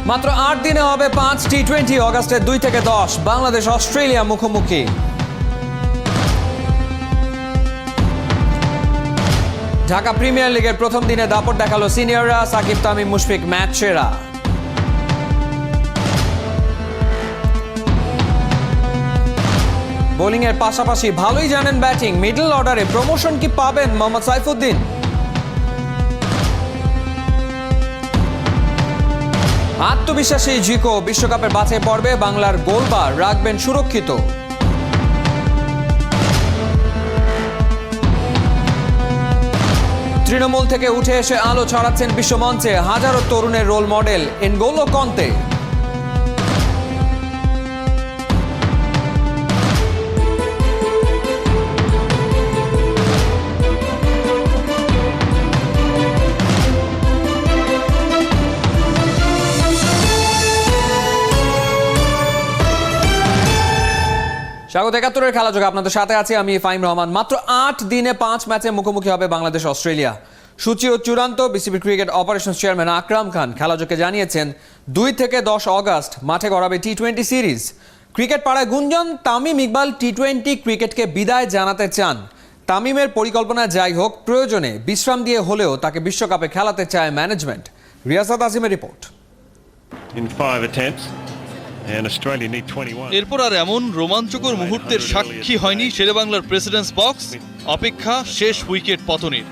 মাত্র ৮ দিনে হবে ৫ টি-20। অগাস্টের ২ থেকে ১০ বাংলাদেশ অস্ট্রেলিয়া মুখোমুখি। ঢাকা প্রিমিয়ার লিগের প্রথম দিনে দাপট দেখালো সিনিয়ররা। সাকিব, তামিম, মুশফিক ম্যাচ সেরা। বোলিং এর পাশাপাশি ভালোই জানেন ব্যাটিং। মিডল অর্ডারে প্রমোশন কি পাবেন মোহাম্মদ সাইফুদ্দিন? আত্মবিশ্বাসী জিকো বিশ্বকাপের বাছাই পর্বে বাংলার গোলবার রাখবেন সুরক্ষিত। তৃণমূল থেকে উঠে এসে আলো ছড়াচ্ছেন বিশ্বমঞ্চে হাজারো তরুণের রোল মডেল এনগোলো কন্তে। স্বাগত ৭১-এর খেলা যোগে আপনাদের সাথে আছি আমি ফাহিম রহমান। মাত্র ৮ দিনে ৫ ম্যাচে মুখোমুখি হবে বাংলাদেশ অস্ট্রেলিয়া। সূচিও চূড়ান্ত। BCB cricket operations chairman Akram Khan খেলাযোগে জানিয়েছেন ২ থেকে ১০ অগাস্ট মাঠে গড়াবে টি-20 সিরিজ। ক্রিকেট পাড়ায় গুঞ্জন, তামিম ইকবাল টি-20 ক্রিকেটকে বিদায় জানাতে চান। তামিমের পরিকল্পনা যাই হোক, প্রয়োজনে বিশ্রাম দিয়ে হলেও তাকে বিশ্বকাপে খেলাতে চায় ম্যানেজমেন্ট। রিয়াসাত আজিমের রিপোর্ট। এরপর আর এমন রোমাঞ্চকর মুহূর্তের সাক্ষী হয়নি শেরেবাংলার প্রেসিডেন্টস বক্স। অপেক্ষা শেষ উইকেট পতনের।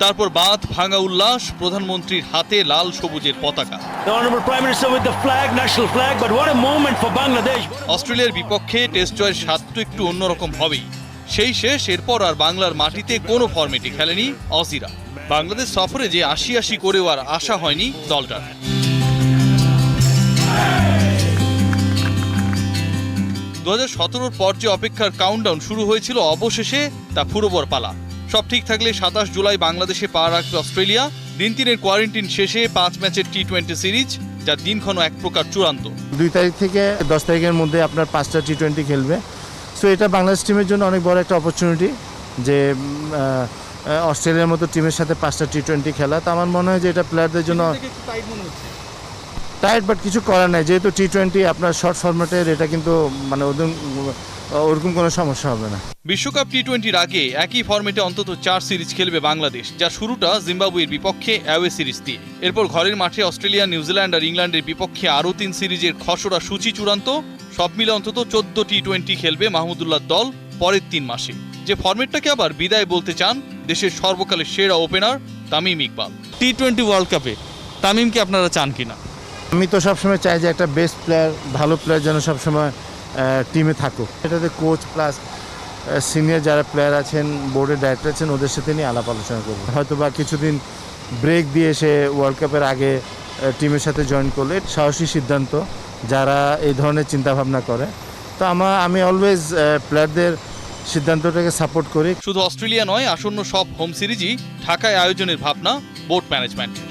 তারপর বাঁধ ভাঙা উল্লাস, প্রধানমন্ত্রীর হাতে লাল সবুজের পতাকা। অস্ট্রেলিয়ার বিপক্ষে টেস্ট জয়ের স্বাদ তো একটু অন্যরকম হবেই। সেই শেষ। এরপর আর বাংলার মাটিতে কোনো ফরম্যাটে খেলেনি অজিরা। বাংলাদেশ সফরে যে ৮০-৮০ করেও আর আশা হয়নি দলটার। ২০১৭ পর যে অপেক্ষার কাউন্টডাউন শুরু হয়েছিল, অবশেষে তা ফুরোবার পালা। সব ঠিক থাকলে ২৭ জুলাই বাংলাদেশে পা রাখবে অস্ট্রেলিয়া। দিন ৩-এর কোয়ারেন্টিন শেষে ৫ ম্যাচের টি-20 সিরিজ, যার দিনক্ষণ এক প্রকার চূড়ান্ত। ২ তারিখ থেকে ১০ তারিখের মধ্যে আপনার ৫টা টি-20 খেলবে। সো এটা বাংলাদেশ টিমের জন্য অনেক বড় একটা অপরচুনিটি যে অস্ট্রেলিয়ার মতো টিমের সাথে 5টা টি-20 খেলা। তো আমার মনে হয় যে এটা প্লেয়ারদের জন্য টাইট, বাট কিছু করার নাই। যেহেতু টি-20 আপনার শর্ট ফরম্যাটের, এটা কিন্তু মানে ওরকম কোনো সমস্যা হবে না। বিশ্বকাপ টি-20-র আগে একই ফরম্যাটে অন্তত ৪ সিরিজ খেলবে বাংলাদেশ, যার শুরুটা জিম্বাবুয়ের বিপক্ষে অ্যাওয়ে সিরিজ দিয়ে। এরপর ঘরের মাঠে অস্ট্রেলিয়া, নিউজিল্যান্ড আর ইংল্যান্ডের বিপক্ষে আরও ৩ সিরিজের খসড়া সূচি চূড়ান্ত। সব মিলে অন্তত ১৪ টি-20 খেলবে মাহমুদুল্লাহর দল পরের ৩ মাসে। যে ফরম্যাটটাকে আবার বিদায় বলতে চান দেশের সর্বকালের সেরা ওপেনার তামিম ইকবাল। টি-20 ওয়ার্ল্ড কাপে তামিমকে আপনারা চান কিনা? আমি তো সবসময় চাই যে একটা বেস্ট প্লেয়ার, ভালো প্লেয়ার যেন সবসময় টিমে থাকুক। এটাতে কোচ প্লাস সিনিয়র যারা প্লেয়ার আছেন, বোর্ডের ডাইরেক্টর আছেন, ওদের সাথে নিয়ে আলাপ আলোচনা করবো। হয়তো বা কিছুদিন ব্রেক দিয়ে সে ওয়ার্ল্ড কাপের আগে টিমের সাথে জয়েন করলে সাহসী সিদ্ধান্ত যারা এই ধরনের চিন্তাভাবনা করে। তো আমি অলওয়েজ প্লেয়ারদের সিদ্ধান্তটাকে সাপোর্ট করি। শুধু অস্ট্রেলিয়া নয়, আসন্ন সব হোম সিরিজই ঢাকায় আয়োজনের ভাবনা বোর্ড ম্যানেজমেন্টের।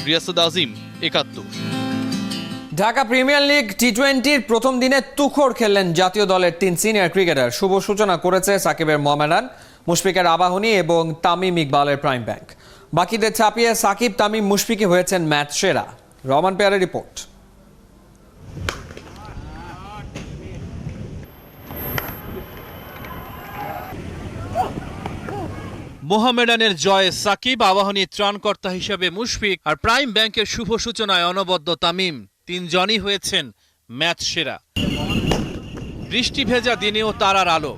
রিয়াসাত আজিম, ৭১। ঢাকা প্রিমিয়ার লিগ টি-20-র প্রথম দিনে তুখোড় খেললেন জাতীয় দলের ৩ সিনিয়র ক্রিকেটার। শুভ সূচনা করেছে সাকিবের মোহামেডান, মুশফিকের আবাহনী এবং তামিম ইকবালের প্রাইম ব্যাংক। বাকিদের ছাপিয়ে সাকিব, তামিম, মুশফিকই হয়েছেন ম্যাচ সেরা। রহমান পেয়ারের রিপোর্ট। মোহামেডানের জয়ে সাকিব, আবাহনীর ত্রাণকর্তা হিসেবে মুশফিক আর প্রাইম ব্যাংকের শুভ সূচনায় অনবদ্য তামিম, ৩ জনই হয়েছেন ম্যাচ সেরা। বৃষ্টি ভেজা দিনেও তারার আলো।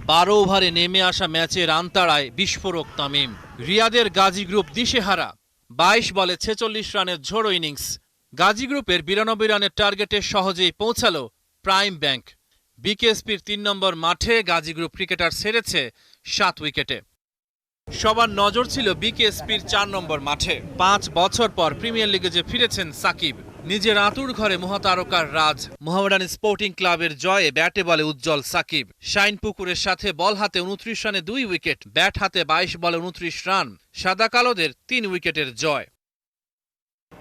১২ ওভারে নেমে আসা ম্যাচে রান তাড়ায় বিস্ফোরক তামিম। রিয়াদের গাজী গ্রুপ দিশেহারা। ২২ বলে ৪৬ রানের ঝোড়ো ইনিংস। গাজী গ্রুপের ৯২ রানের টার্গেটে সহজেই পৌঁছালো প্রাইম ব্যাংক। বিকেএসপির ৩ নম্বর মাঠে গাজী গ্রুপ ক্রিকেটার সেরেছে ৭ উইকেটে। সবার নজর ছিল বিকেএসপির ৪ নম্বর মাঠে। ৫ বছর পর প্রিমিয়ার লিগে যে ফিরেছেন সাকিব, নিজের আঁতুর ঘরে মহাতারকার রাজ। মোহামেডান স্পোর্টিং ক্লাবের জয়ে ব্যাটে বলে উজ্জ্বল সাকিব। শাইনপুকুরের সাথে বল হাতে ২৯ রানে ২ উইকেট, ব্যাট হাতে ২২ বলে ২৯ রান। সাদা কালোদের ৩ উইকেটের জয়।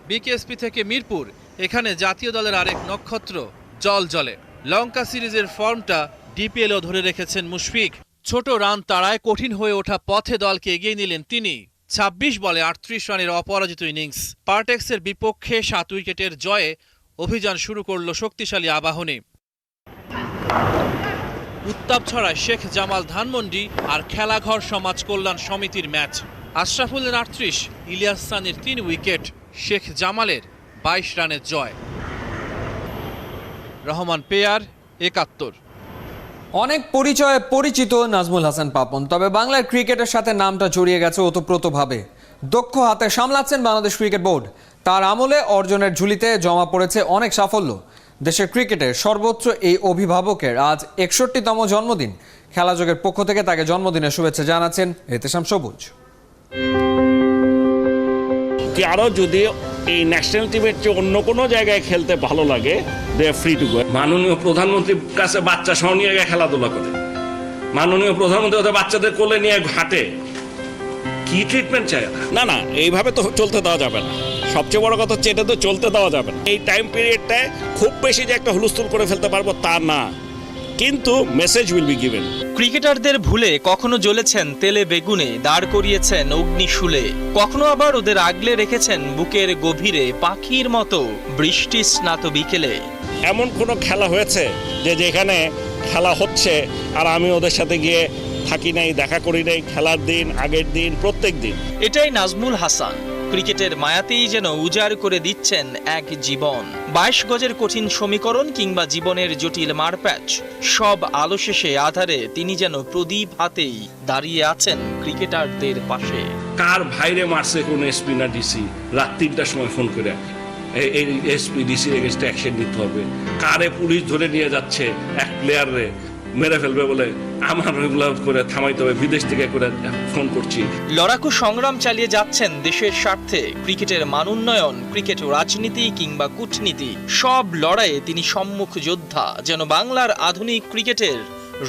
বিকেএসপি থেকে মিরপুর, এখানে জাতীয় দলের আরেক নক্ষত্র জল জলে। লঙ্কা সিরিজের ফর্মটা ডিপিএলও ধরে রেখেছেন মুশফিক। ছোট রান তাড়ায় কঠিন হয়ে ওঠা পথে দলকে এগিয়ে নিলেন তিনি। ২৬ বলে ৩৮ রানের অপরাজিত ইনিংস। পার্টেক্সের বিপক্ষে ৭ উইকেটের জয়ে অভিযান শুরু করল শক্তিশালী আবাহনী। উত্তাপ ছড়ায় শেখ জামাল ধানমন্ডি আর খেলাঘর সমাজ কল্যাণ সমিতির ম্যাচ। আশরাফুলের ৩৮, ইলিয়াস সানির ৩ উইকেট, শেখ জামালের ২২ রানের জয়। রহমান পেয়ার ৭১। অনেক পরিচয়ে পরিচিত নাজমুল হাসান পাপন, তবে বাংলার ক্রিকেটের সাথে নামটা জড়িয়ে গেছে ওতপ্রোতভাবে। দক্ষ হাতে সামলাচ্ছেন বাংলাদেশ ক্রিকেট বোর্ড। তার আমলে অর্জনের ঝুলিতে জমা পড়েছে অনেক সাফল্য। দেশের ক্রিকেটের সর্বোচ্চ এই অভিভাবকের আজ ৬১তম জন্মদিন। খেলাযোগের পক্ষ থেকে তাকে জন্মদিনের শুভেচ্ছা জানাচ্ছেন এহতেশাম সবুজ। আরও যদি এই ন্যাশনাল টিমের চেয়ে অন্য কোনো জায়গায় খেলতে ভালো লাগে, দে আর ফ্রি টু গো। মাননীয় প্রধানমন্ত্রীর কাছে বাচ্চা সহ নিয়ে গিয়ে খেলাধুলা করে, মাননীয় প্রধানমন্ত্রী ওদের বাচ্চাদের কোলে নিয়ে হাঁটে। কি ট্রিটমেন্ট চাই? না না, এইভাবে তো চলতে দেওয়া যাবে না। সবচেয়ে বড় কথা হচ্ছে এটা তো চলতে দেওয়া যাবে না। এই টাইম পিরিয়ডটায় খুব বেশি যে একটা হুলস্থুল করে ফেলতে পারবো তা না, কিন্তু মেসেজ উইল বি গিভেন। ক্রিকেটারদের ভুলে কখনো জ্বলেছেন তেলে বেগুনে, দাঁড় করিয়েছেন অগ্নিশূলে, কখনো আবার ওদের আগলে রেখেছেন বুকের গভীরে পাখির মতো বৃষ্টি স্নাত বিকেলে। এমন কোনো খেলা হয়েছে যে যেখানে খেলা হচ্ছে আর আমি ওদের সাথে গিয়ে থাকি নাই, দেখা করি নাই, খেলার দিন, আগের দিন, প্রত্যেক দিন। এটাই নাজমুল হাসান। ক্রিকেটের মায়াতেই যেন উজাড় করে দিচ্ছেন এক জীবন। ২২ গজের কঠিন সমীকরণ কিংবা জীবনের জটিল মারপ্যাচ, সব আলো শেষে আধারে তিনি যেন প্রদীপ হাতেই দাঁড়িয়ে আছেন ক্রিকেটারদের পাশে। কার ভাইরে মারছে কোন এসপি না ডিসি, রাত ৩টার সময় ফোন করে এই এসপি ডিসির এগেইনস্টে অ্যাকশন নিতে হবে। কারে পুলিশ ধরে নিয়ে যাচ্ছে এক প্লেয়ারে মেরে ফেলবে বলে, আমার ওইগুলো করে থামাইতে হবে, বিদেশ থেকে করে ফোন করছি। লড়াকু সংগ্রাম চালিয়ে যাচ্ছেন দেশের স্বার্থে। ক্রিকেটের মান উন্নয়ন, ক্রিকেট রাজনীতি কিংবা কূটনীতি, সব লড়াইয়ে তিনি সম্মুখ যোদ্ধা, যেন বাংলার আধুনিক ক্রিকেটের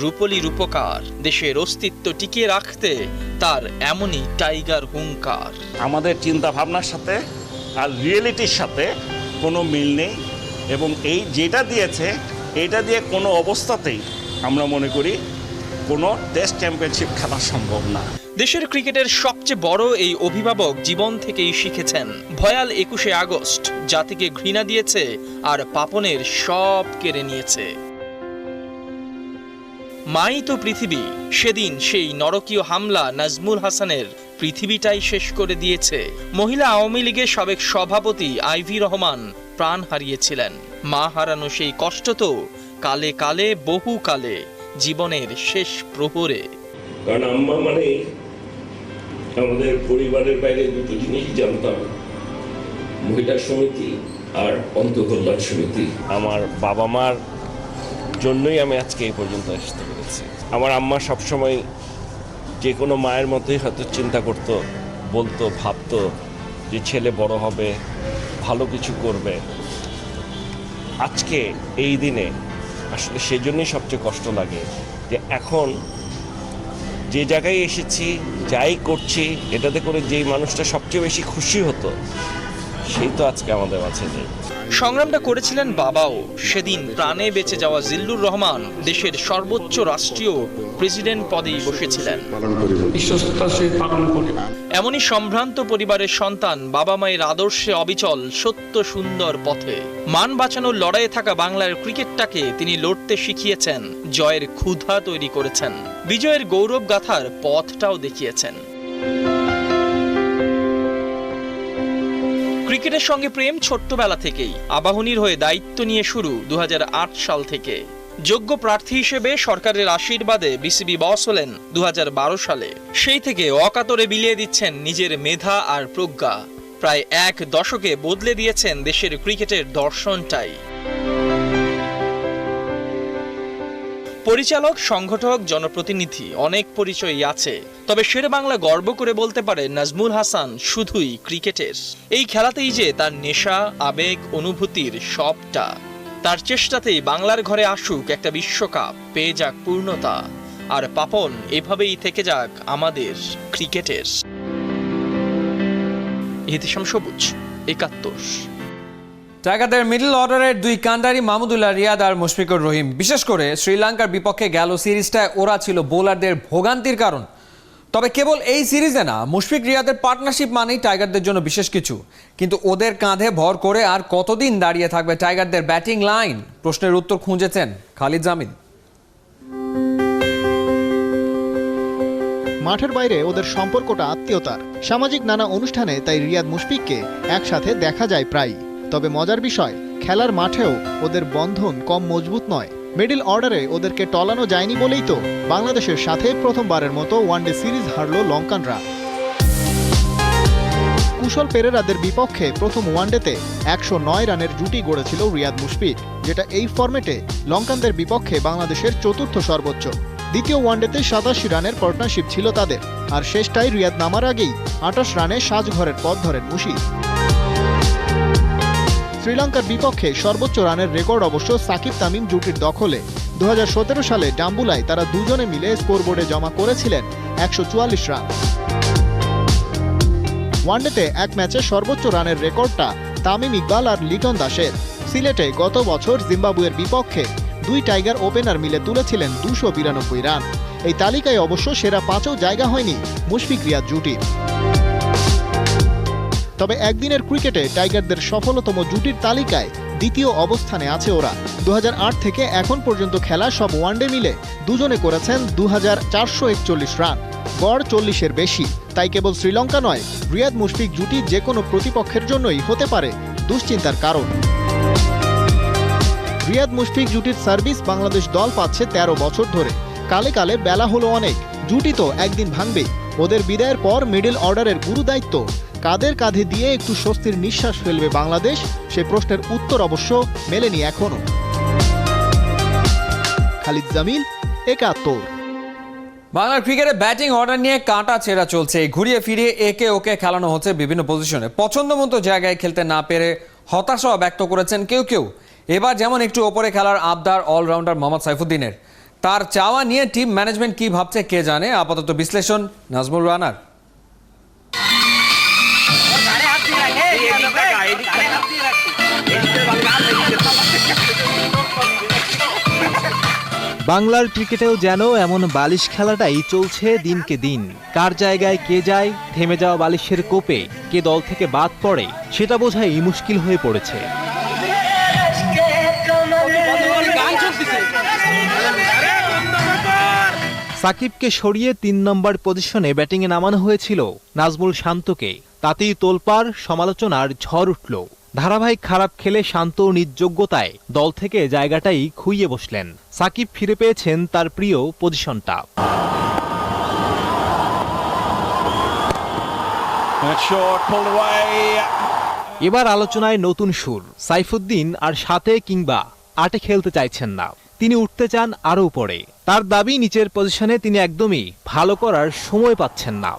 রূপলি রূপকার। দেশের অস্তিত্ব টিকিয়ে রাখতে তার এমনই টাইগার হুঙ্কার। আমাদের চিন্তা ভাবনার সাথে আর রিয়েলিটির সাথে কোনো মিল নেই, এবং এই যেটা দিয়েছে এটা দিয়ে কোনো অবস্থাতেই আমরা মনে করি কোনো টেস্ট চ্যাম্পিয়নশিপ খেলা সম্ভব না। দেশের ক্রিকেটের সবচেয়ে বড় এই অভিভাবক জীবন থেকেই শিখেছেন। ভয়াল ২১শে আগস্ট জাতিকে ঘৃণা দিয়েছে আর পাপনের সব কেড়ে নিয়েছে। মাই তো পৃথিবী, সেদিন সেই নরকীয় হামলা নাজমুল হাসানের পৃথিবীটাই শেষ করে দিয়েছে। মহিলা আওয়ামী লীগের সাবেক সভাপতি আইভি রহমান প্রাণ হারিয়েছিলেন। মা হারানো সেই কষ্ট তো কালে কালে, বহু কালে, জীবনের শেষ প্রহরে। কারণ আম্মা মানে আমাদের পরিবারের বাইরে দুটো জিনিস জানতাম, মহিলা সমিতি আর অন্তঃকল্যাণ সমিতি। আমার বাবা মার জন্যই আমি আজকে এই পর্যন্ত আসতে পেরেছি। আমার আম্মা সবসময় যে কোনো মায়ের মতোই হয়তো চিন্তা করতো, বলতো, ভাবতো যে ছেলে বড় হবে, ভালো কিছু করবে। আজকে এই দিনে আসলে সেজন্যই সবচেয়ে কষ্ট লাগে যে এখন যে জায়গায় এসেছি, যাই করছি, এটাতে করে যেই মানুষটা সবচেয়ে বেশি খুশি হতো সেই তো আজকে আমাদের মাঝে নেই। সংগ্রামটা করেছিলেন বাবাও। সেদিন প্রাণে বেঁচে যাওয়া জিল্লুর রহমান দেশের সর্বোচ্চ রাষ্ট্রীয় প্রেসিডেন্ট পদেই বসেছিলেন। এমনই সম্ভ্রান্ত পরিবারের সন্তান, বাবা মায়ের আদর্শে অবিচল, সত্য সুন্দর পথে। মান বাঁচানোর লড়াইয়ে থাকা বাংলার ক্রিকেটটাকে তিনি লড়তে শিখিয়েছেন, জয়ের ক্ষুধা তৈরি করেছেন, বিজয়ের গৌরব গাথার পথটাও দেখিয়েছেন। ক্রিকেটের সঙ্গে প্রেম ছোট্টবেলা থেকেই। আবাহনীর হয়ে দায়িত্ব নিয়ে শুরু ২০০৮ সাল থেকে। যোগ্য প্রার্থী হিসেবে সরকারের আশীর্বাদে বিসিবি বস হলেন ২০১২ সালে। সেই থেকে অকাতরে বিলিয়ে দিচ্ছেন নিজের মেধা আর প্রজ্ঞা। প্রায় এক দশকে বদলে দিয়েছেন দেশের ক্রিকেটের দর্শনটাই। পরিচালক, সংগঠক, জনপ্রতিনিধি, অনেক পরিচয়ই আছে, তবে শেরে বাংলা গর্ব করে বলতে পারে নাজমুল হাসান শুধুই ক্রিকেটের। এই খেলাতেই যে তার নেশা, আবেগ, অনুভূতির সবটা। তার চেষ্টাতেই বাংলার ঘরে আসুক একটা বিশ্বকাপ, পেয়ে যাক পূর্ণতা, আর পাপন এভাবেই থেকে যাক আমাদের ক্রিকেটের। ইহতেশাম সবুজ, ৭১। টাইগারদের মিডল অর্ডারের দুই কান্ডারি মাহমুদুল্লাহ রিয়াদ আর মুশফিকুর রহিম, বিশেষ করে শ্রীলঙ্কার বিপক্ষে গেল সিরিজটায় ওরা ছিল বোলারদের ভোগান্তির কারণ। তবে কেবল এই সিরিজে না, মুশফিক রিয়াদের পার্টনারশিপ মানেই টাইগারদের জন্য বিশেষ কিছু। কিন্তু ওদের কাঁধে ভর করে আর কতদিন দাঁড়িয়ে থাকবে টাইগারদের ব্যাটিং লাইন? প্রশ্নের উত্তর খুঁজেছেন খালিদ জামিল। মাঠের বাইরে ওদের সম্পর্কটা আত্মীয়তার। সামাজিক নানা অনুষ্ঠানে তাই রিয়াদ মুশফিককে একসাথে দেখা যায় প্রায়। তবে মজার বিষয়, খেলার মাঠেও ওদের বন্ধন কম মজবুত নয়। মিডল অর্ডারে ওদেরকে টলানো যায়নি বলেই তো বাংলাদেশের সাথে প্রথমবারের মতো ওয়ানডে সিরিজ হারল লঙ্কানরা। কুশল পেরেরাদের বিপক্ষে প্রথম ওয়ানডেতে 109 রানের জুটি গড়েছিল রিয়াদ মুশফিক, যেটা এই ফরম্যাটে লঙ্কানদের বিপক্ষে বাংলাদেশের চতুর্থ সর্বোচ্চ। দ্বিতীয় ওয়ানডেতে 87 রানের পার্টনারশিপ ছিল তাদের, আর শেষটাই রিয়াদ নামার আগেই 28 রানে সাজঘরের পথ ধরেন মুশি। শ্রীলঙ্কার বিপক্ষে সর্বোচ্চ রানের রেকর্ড অবশ্য সাকিব তামিম জুটির দখলে। 2017 সালে ডাম্বুলায় তারা দুজনে মিলে স্কোরবোর্ডে জমা করেছিলেন 144 রান। ওয়ানডেতে এক ম্যাচে সর্বোচ্চ রানের রেকর্ডটা তামিম ইকবাল আর লিটন দাসের। সিলেটে গত বছর জিম্বাবুয়ের বিপক্ষে দুই টাইগার ওপেনার মিলে তুলেছিলেন 292 রান। এই তালিকায় অবশ্য সেরা 5ও জায়গা হয়নি মুশফিক রিয়াদ জুটির। তবে একদিনের ক্রিকেটে টাইগারদের সফলতম জুটির তালিকায় দ্বিতীয় অবস্থানে আছে ওরা। 2008 থেকে এখন পর্যন্ত খেলা সব ওয়ানডে মিলে দুজনে করেছেন 2441 রান, গড় 40-এর বেশি। তাই কেবল শ্রীলঙ্কা নয়, রিয়াদ মুশফিক জুটি যে কোনো প্রতিপক্ষের জন্যই হতে পারে দুশ্চিন্তার কারণ। রিয়াদ মুশফিক জুটির সার্ভিস বাংলাদেশ দল পাচ্ছে 13 বছর ধরে। কালে কালে বেলা হলো অনেক, জুটি তো একদিন ভাঙবেই। ওদের বিদায়ের পর মিডল অর্ডারের গুরু দায়িত্ব কাদের কাঁধে দিয়ে একটু স্বস্তির নিঃশ্বাস ফেলবে বাংলাদেশ, সে প্রশ্নের উত্তর অবশ্য মেলেনি এখনো। খালিদ জামিল, 71। বাংলার ক্রিকেটে ব্যাটিং অর্ডার নিয়ে কাঁটা ছেঁড়া চলছে। ঘুরিয়ে ফিরিয়ে একে ওকে খেলানো হচ্ছে বিভিন্ন পজিশনে। পছন্দ মতো জায়গায় খেলতে না পেরে হতাশাও ব্যক্ত করেছেন কেউ কেউ। এবার যেমন একটু ওপরে খেলার আবদার অলরাউন্ডার মোহাম্মদ সাইফুদ্দিনের। তার চাওয়া নিয়ে টিম ম্যানেজমেন্ট কি ভাবছে কে জানে। আপাতত বিশ্লেষণ নাজমুল রানার। বাংলার ক্রিকেটেও যেন এমন বালিশ খেলাটাই চলছে দিনকে দিন। কার জায়গায় কে যায়, থেমে যাওয়া বালিশের কোপে কে দল থেকে বাদ পড়ে সেটা বোঝাই মুশকিল হয়ে পড়েছে। সাকিবকে সরিয়ে 3 নম্বর পজিশনে ব্যাটিংয়ে নামানো হয়েছিল নাজমুল শান্তকে। তাতেই তোলপাড়, সমালোচনার ঝড় উঠল। ধারাবাহিক খারাপ খেলে শান্ত নিজ যোগ্যতায় দল থেকে জায়গাটাই খুইয়ে বসলেন। সাকিব ফিরে পেয়েছেন তার প্রিয় পজিশনটা। এবার আলোচনায় নতুন সুর। সাইফুদ্দিন আর 7 কিংবা 8 খেলতে চাইছেন না, তিনি উঠতে চান আরও উপরে। তার দাবি, নিচের পজিশনে তিনি একদমই ভালো করার সময় পাচ্ছেন না।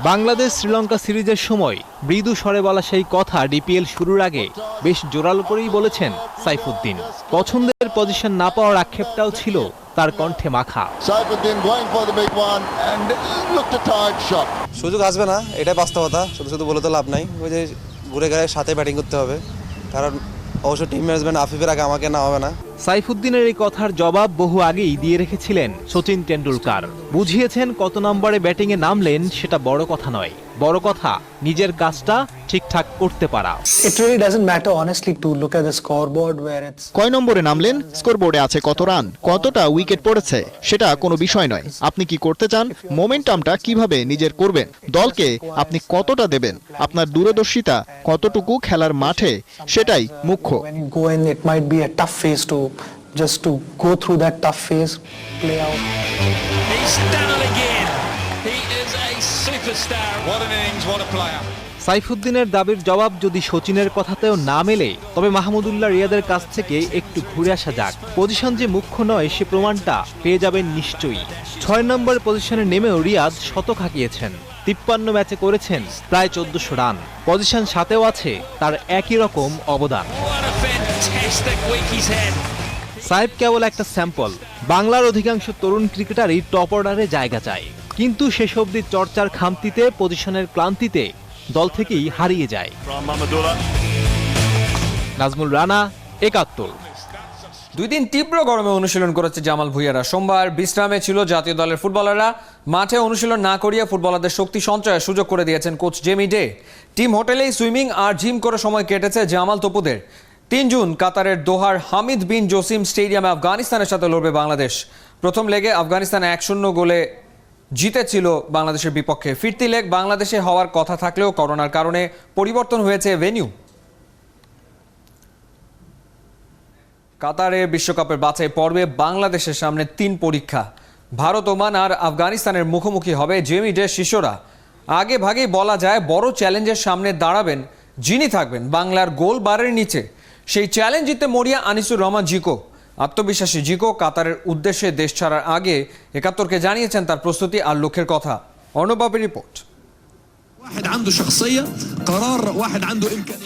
বাংলাদেশ শ্রীলঙ্কা সিরিজের সময় মৃদু স্বরে বলা সেই কথা ডিপিএল শুরুর আগে বেশ জোরালো করেই বলেছেন সাইফুদ্দিন। পছন্দের পজিশন না পাওয়ার আক্ষেপটাও ছিল তার কণ্ঠে মাখা। সুযোগ আসবে না, এটাই বাস্তবতা। শুধু শুধু বলে তো লাভ নাই। ওই যে ঘুরে ঘুরে সাথে ব্যাটিং করতে হবে, কারণ অবশ্য টিম ম্যানেজমেন্ট আফিফের আগে আমাকে না হবে না। সাইফুদ্দিনের এই কথার জবাব বহু আগেই দিয়ে রেখেছিলেন সচিন টেন্ডুলকার। বুঝিয়েছেন কত নম্বরে ব্যাটিংয়ে নামলেন সেটা বড় কথা নয়, বড় কথা নিজের কাজটা ঠিকঠাক করতে পারা। কয় নম্বরে নামলেন, স্কোরবোর্ডে আছে কত রান, কতটা উইকেট পড়েছে, সেটা কোনো বিষয় নয়। আপনি কি করতে চান, মোমেন্টামটা কিভাবে নিজের করবেন, দলকে আপনি কতটা দেবেন, আপনার দূরদর্শিতা কতটুকু খেলার মাঠে, সেটাই মুখ্য। Just to go through that tough phase, play out. He's done it again. He is a superstar. What an innings, what a player. সাইফুদ্দিনের দাবির জবাব যদি সচিনের কথাতেও না মেলে, তবে মাহমুদুল্লাহ রিয়াদের কাছ থেকে একটু ঘুরে আসা যাক। পজিশন যে মুখ্য নয় সে প্রমাণটা পেয়ে যাবেন নিশ্চয়ই। 6 নম্বর পজিশনে নেমেও রিয়াদ শতক হাঁকিয়েছেন। 53 ম্যাচে করেছেন প্রায় 1400 রান। পজিশন 7-এও আছে তার একই রকম অবদান। What a fantastic week he's had. Saif কেবল একটা স্যাম্পল। বাংলার অধিকাংশ তরুণ ক্রিকেটারই টপ অর্ডারে জায়গা চায়, কিন্তু শেষ অবধি চর্চার খামতিতে, পজিশনের ক্লান্তিতে দল থেকেই হারিয়ে যায়। নাজমুল রানা, ৭১। 2 দিন তীব্র গরমে অনুশীলন করেছে জামাল ভুঁইয়ারা। সোমবার বিশ্রামে ছিল জাতীয় দলের ফুটবলাররা। মাঠে অনুশীলন না করিয়ে ফুটবলারদের শক্তি সঞ্চয়ের সুযোগ করে দিয়েছেন কোচ জেমি ডে। টিম হোটেলেই সুইমিং আর জিম করে সময় কেটেছে জামাল তপুদের। 3 জুন কাতারের দোহার হামিদ বিন জসিম স্টেডিয়ামে আফগানিস্তানের সাথে লড়বে বাংলাদেশ। প্রথম লেগে আফগানিস্তান 1-0 গোলে জিতেছিল বাংলাদেশের বিপক্ষে। ফিরতি লেগ বাংলাদেশে হওয়ার কথা থাকলেও করোনার কারণে পরিবর্তন হয়েছে ভেন্যু। কাতারে বিশ্বকাপের বাছাই পর্বে বাংলাদেশের সামনে 3 পরীক্ষা। ভারত, ওমান আর আফগানিস্তানের মুখোমুখি হবে জেমি ডের শিষ্যরা। আগে ভাগেই বলা যায় বড় চ্যালেঞ্জের সামনে দাঁড়াবেন যিনি থাকবেন বাংলার গোল বারের নিচে। সেই চ্যালেঞ্জ জিততে মরিয়া আনিসুর রহমান জিকো। আত্মবিশ্বাসী জিকো কাতারের উদ্দেশ্যে দেশ ছাড়ার আগে ৭১কে জানিয়েছেন তার প্রস্তুতি আর লক্ষ্যের কথা। অর্ণব বাপের রিপোর্ট।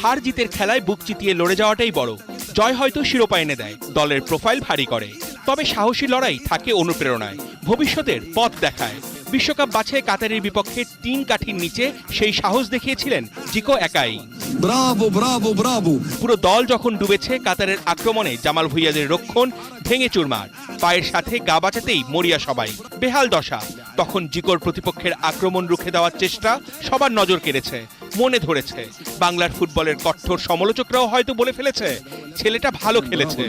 হার জিতের খেলায় বুক চিতিয়ে লড়ে যাওয়াটাই বড়। জয় হয়তো শিরোপা এনে দেয়, দলের প্রোফাইল ভারী করে, তবে সাহসী লড়াই থাকে অনুপ্রেরণায়, ভবিষ্যতের পথ দেখায়। বিশ্বকাপ বাছাই কাতারের বিপক্ষে 3 কাঠির নিচে সেই সাহস দেখিয়েছিলেন জিকো একাই। Bravo Bravo Bravo. পুরো দল যখন ডুবেছে কাতারের আক্রমণে জামাল ভুঁইয়াদের রক্ষণ ভেঙে চুরমার। পায়ের সাথে গা বাঁচাতেই মরিয়া সবাই, বেহাল দশা। তখন জিকোর প্রতিপক্ষের আক্রমণ রুখে দেওয়ার চেষ্টা সবার নজর কেড়েছে, মনে ধরেছে। বাংলার ফুটবলের কঠোর সমালোচকরাও হয়তো বলে ফেলেছে ছেলেটা ভালো খেলেছে।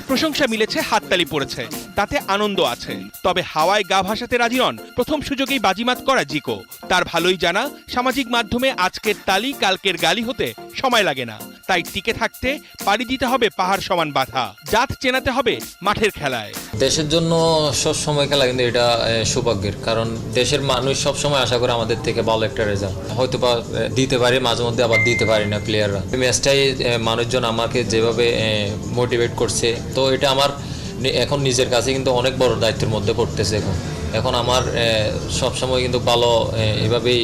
প্রশংসা মিলেছে, হাততালি পড়েছে, তাতে আনন্দ আছে। তবে হাওয়ায় গা ভাসাতে রাজি নন প্রথম সুযোগেই বাজিমাত করা জিকো। তার ভালোই জানা সামাজিক মাধ্যমে আজকের তালি কালকের গালি হতে সময় লাগে না। তাই টিকে থাকতে পাড়ি দিতে হবে পাহাড় সমান বাধা, জাত চেনাতে হবে মাঠের খেলায়। দেশের জন্য সব সময় খেলা কিন্তু এটা সৌভাগ্যের, কারণ দেশের মানুষ সব সময় আশা করে আমাদের থেকে ভালো একটা রেজাল্ট। হয়তো বা দিতে পারে, মাঝে মধ্যে আবার দিতে পারি না প্লেয়াররা। ম্যাচটাই মানুষজন আমাকে যেভাবে মোটিভেট করছে, তো এটা আমার এখন নিজের কাছে কিন্তু অনেক বড় দায়িত্বের মধ্যে পড়তেছে। এখন আমার সবসময় কিন্তু ভালো এভাবেই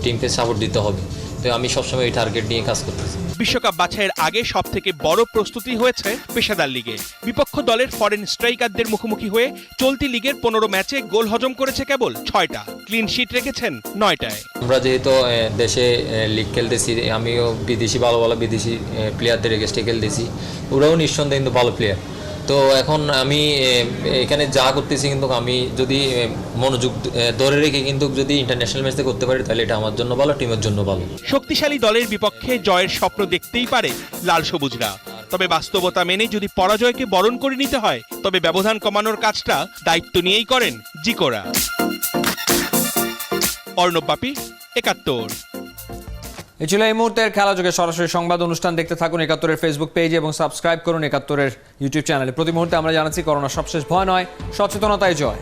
টিমকে সাপোর্ট দিতে হবে। তো আমি সবসময় এই টার্গেট নিয়ে কাজ করতেছি। বিশ্বকাপ বাছাইয়ের আগে সব থেকে বড় প্রস্তুতি হয়েছে পেশাদার লিগে। বিপক্ষ দলের ফরেন স্ট্রাইকারদের মুখোমুখি হয়ে চলতি লিগের 15 ম্যাচে গোল হজম করেছে কেবল 6টা, ক্লিন শিট রেখেছেন 9টায়। আমরা যেহেতু দেশে লিগ খেলতেছি, আমিও ভালো ভালো বিদেশি প্লেয়ারদের এগেস্টে খেলতেছি, ওরাও নিঃসন্দেহে কিন্তু ভালো প্লেয়ার। তো এখন আমি এখানে যা করতেছি কিন্তু আমি যদি মনোযোগ ধরে রেখে কিন্তু যদি ইন্টারন্যাশনাল ম্যাচে করতে পারি তাহলে এটা আমার জন্য ভালো, টিমের জন্য ভালো। শক্তিশালী দলের বিপক্ষে জয়ের স্বপ্ন দেখতেই পারে লাল সবুজরা, তবে বাস্তবতা মেনে যদি পরাজয়কে বরণ করে নিতে হয় তবে ব্যবধান কমানোর কাজটা দায়িত্ব নিয়েই করেন জিকোরা। অর্ণব বাপি, ৭১। এই ছিল এই মুহূর্তের খেলাযোগে সরাসরি সংবাদ অনুষ্ঠান। দেখতে থাকুন ৭১-এর ফেসবুক পেজ এবং সাবস্ক্রাইব করুন ৭১-এর ইউটিউব চ্যানেলে। প্রতি মুহূর্তে আমরা জানাচ্ছি করোনা সবশেষ ভয় নয়, সচেতনতাই জয়।